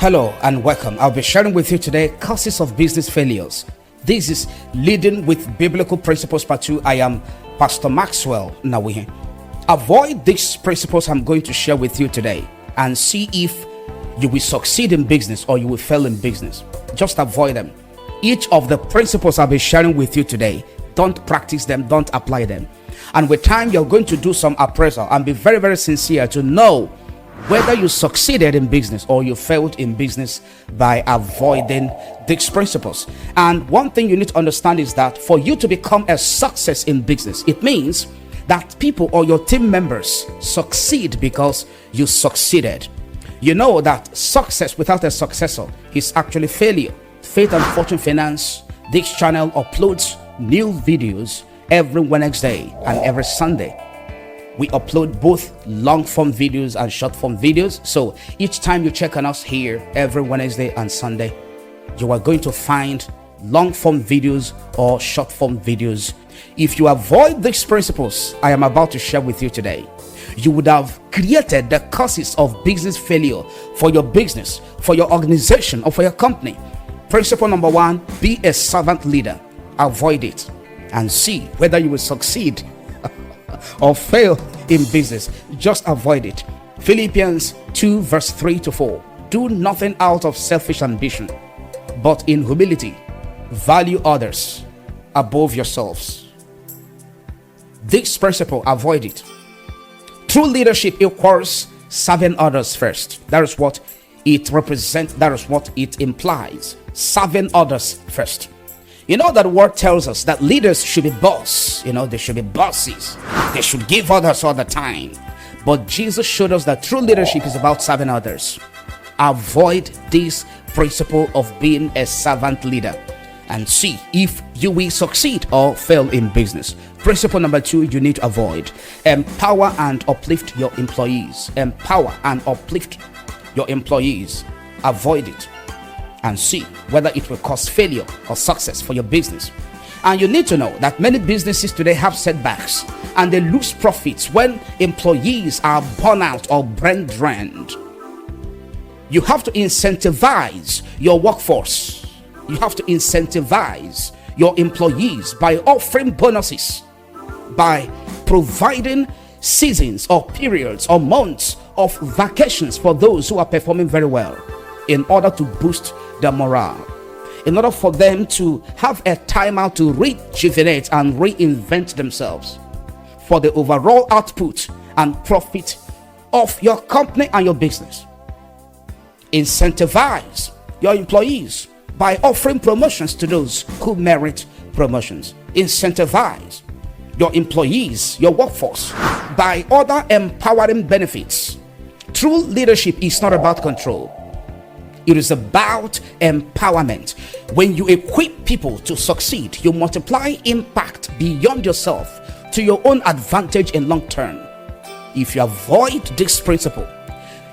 Hello and welcome. I'll be sharing with you today causes of business failures. This is Leading with Biblical Principles Part 2. I am Pastor Maxwell Nawihe. Avoid these principles I'm going to share with you today and see if you will succeed in business or you will fail in business. Just avoid them. Each of the principles I'll be sharing with you today, don't practice them, don't apply them. And with time, you're going to do some appraisal and be very, very sincere to know whether you succeeded in business or you failed in business by avoiding these principles. And one thing you need to understand is that for you to become a success in business, it means that people or your team members succeed because you succeeded. You know that success without a successor is actually failure. Faith and Fortune Finance, this channel uploads new videos every Wednesday and every Sunday. We upload both long form videos and short form videos. So each time you check on us here every Wednesday and Sunday, you are going to find long form videos or short form videos. If you avoid these principles I am about to share with you today, you would have created the causes of business failure for your business, for your organization, or for your company. Principle number 1, be a servant leader. Avoid it and see whether you will succeed or fail in business. Just avoid it. Philippians 2 verse 3 to 4. Do nothing out of selfish ambition, but in humility value others above yourselves. This principle, avoid it. True leadership equals serving others first. That is what it represents. That is what it implies. Serving others first. You know that word tells us that leaders should be boss. They should be bosses. They should give others all the time. But Jesus showed us that true leadership is about serving others. Avoid this principle of being a servant leader and see if you will succeed or fail in business. Principle number 2 you need to avoid. Empower and uplift your employees. Empower and uplift your employees. Avoid it and see whether it will cause failure or success for your business. And you need to know that many businesses today have setbacks and they lose profits when employees are burnt out or brain drained. You have to incentivize your workforce. You have to incentivize your employees by offering bonuses, by providing seasons or periods or months of vacations for those who are performing very well, in order to boost their morale, in order for them to have a time out to rejuvenate and reinvent themselves for the overall output and profit of your company and your business. Incentivize your employees by offering promotions to those who merit promotions. Incentivize your employees, your workforce, by other empowering benefits. True leadership is not about control. It is about empowerment. When you equip people to succeed, you multiply impact beyond yourself to your own advantage in long term. If you avoid this principle,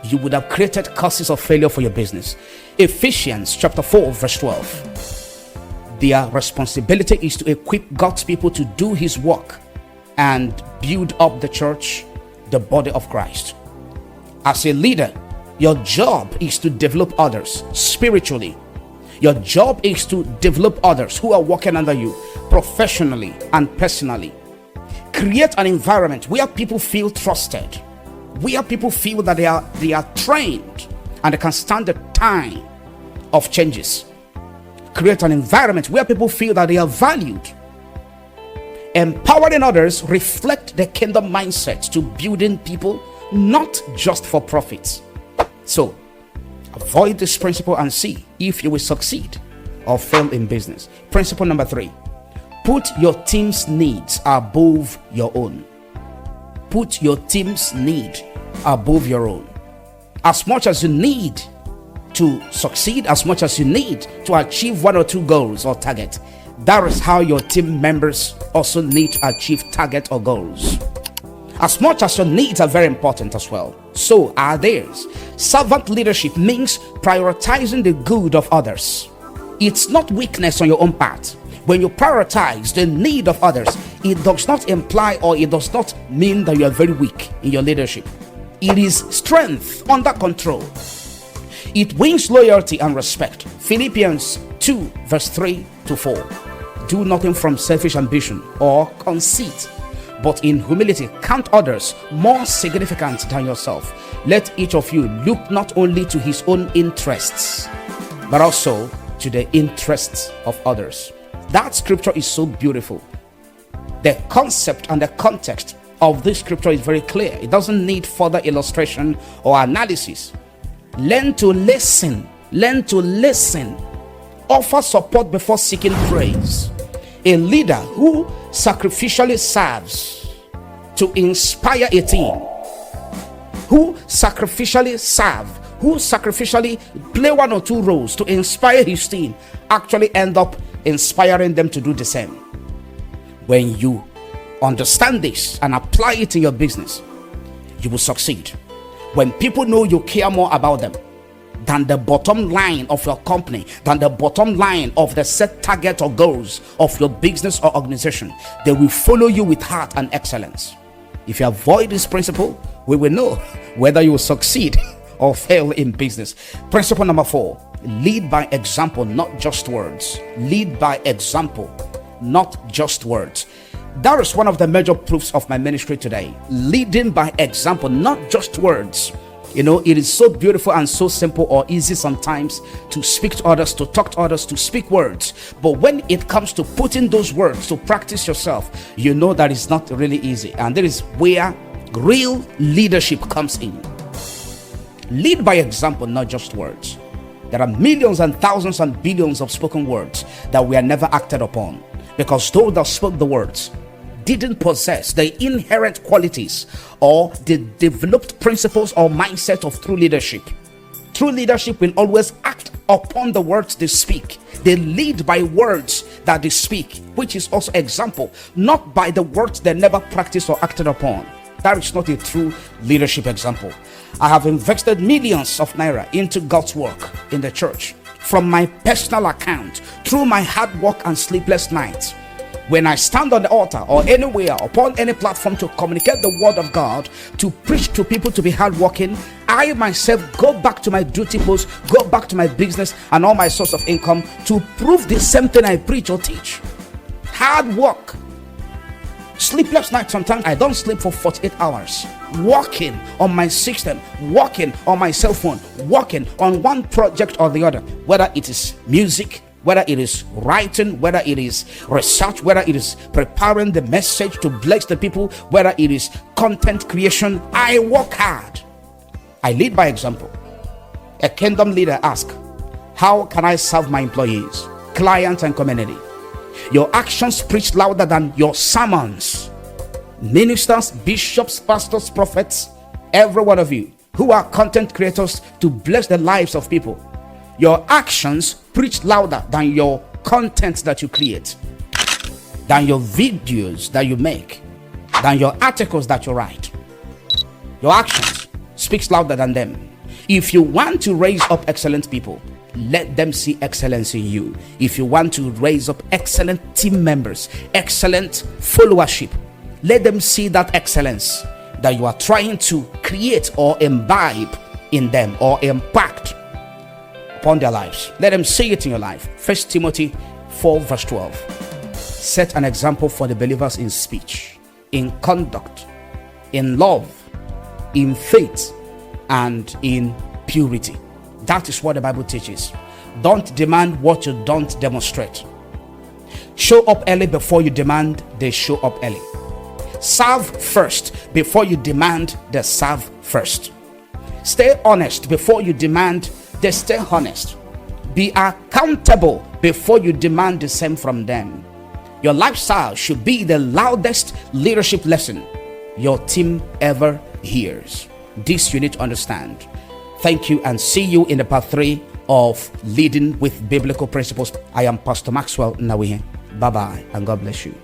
you would have created causes of failure for your business. Ephesians chapter 4 verse 12. Their responsibility is to equip God's people to do his work and build up the church, the body of Christ. As a leader, your job is to develop others spiritually. Your job is to develop others who are working under you professionally and personally. Create an environment where people feel trusted, where people feel that they are trained and they can stand the time of changes. Create an environment where people feel that they are valued. Empowering others reflect the kingdom mindset to building people, not just for profits. So, avoid this principle and see if you will succeed or fail in business. Principle number 3, put your team's needs above your own. Put your team's need above your own. As much as you need to succeed, as much as you need to achieve 1 or 2 goals or targets, that is how your team members also need to achieve targets or goals. As much as your needs are very important as well, so are theirs. Servant leadership means prioritizing the good of others. It's not weakness on your own part. When you prioritize the need of others, it does not imply or it does not mean that you are very weak in your leadership. It is strength under control. It wins loyalty and respect. Philippians 2 verse 3 to 4. Do nothing from selfish ambition or conceit, but in humility count others more significant than yourself. Let each of you look not only to his own interests, but also to the interests of others. That scripture is so beautiful. The concept and the context of this scripture is very clear. It doesn't need further illustration or analysis. Learn to listen. Learn to listen. Offer support before seeking praise. A leader who sacrificially serves to inspire a team, who sacrificially play one or two roles to inspire his team, actually end up inspiring them to do the same. When you understand this and apply it in your business, you will succeed. When people know you care more about them than the bottom line of your company, than the bottom line of the set target or goals of your business or organization, they will follow you with heart and excellence. If you avoid this principle, we will know whether you will succeed or fail in business. Principle number 4, lead by example, not just words. Lead by example, not just words. That is one of the major proofs of my ministry today. Leading by example, not just words. You know, it is so beautiful and so simple or easy sometimes to speak to others, to talk to others, to speak words. But when it comes to putting those words to practice yourself, you know that it's not really easy. And that is where real leadership comes in. Lead by example, not just words. There are millions and thousands and billions of spoken words that were never acted upon, because those that spoke the words didn't possess the inherent qualities or the developed principles or mindset of true leadership. True leadership will always act upon the words they speak. They lead by words that they speak, which is also example, not by the words they never practiced or acted upon. That is not a true leadership example. I have invested millions of naira into God's work in the church from my personal account through my hard work and sleepless nights. When I stand on the altar or anywhere upon any platform to communicate the word of God, to preach to people to be hardworking, I myself go back to my duty post, go back to my business and all my source of income to prove the same thing I preach or teach. Hard work. Sleepless nights, sometimes I don't sleep for 48 hours. Working on my system, working on my cell phone, working on one project or the other, whether it is music, whether it is writing, whether it is research, whether it is preparing the message to bless the people, whether it is content creation. I work hard. I lead by example. A kingdom leader asks, how can I serve my employees, clients, and community? Your actions preach louder than your sermons. Ministers, bishops, pastors, prophets, every one of you who are content creators to bless the lives of people, your actions preach louder than your content that you create, than your videos that you make, than your articles that you write. Your actions speaks louder than them. If you want to raise up excellent people, let them see excellence in you. If you want to raise up excellent team members, excellent followership, let them see that excellence that you are trying to create or imbibe in them or impact upon their lives. Let them see it in your life. 1 Timothy 4 verse 12. Set an example for the believers in speech, in conduct, in love, in faith, and in purity. That is what the Bible teaches. Don't demand what you don't demonstrate. Show up early before you demand they show up early. Serve first before you demand they serve first. Stay honest before you demand they stay honest. Be accountable before you demand the same from them. Your lifestyle should be the loudest leadership lesson your team ever hears. This you need to understand. Thank you, and see you in the part 3 of Leading with Biblical Principles. I am Pastor Maxwell Nawihe. Bye-bye, and God bless you.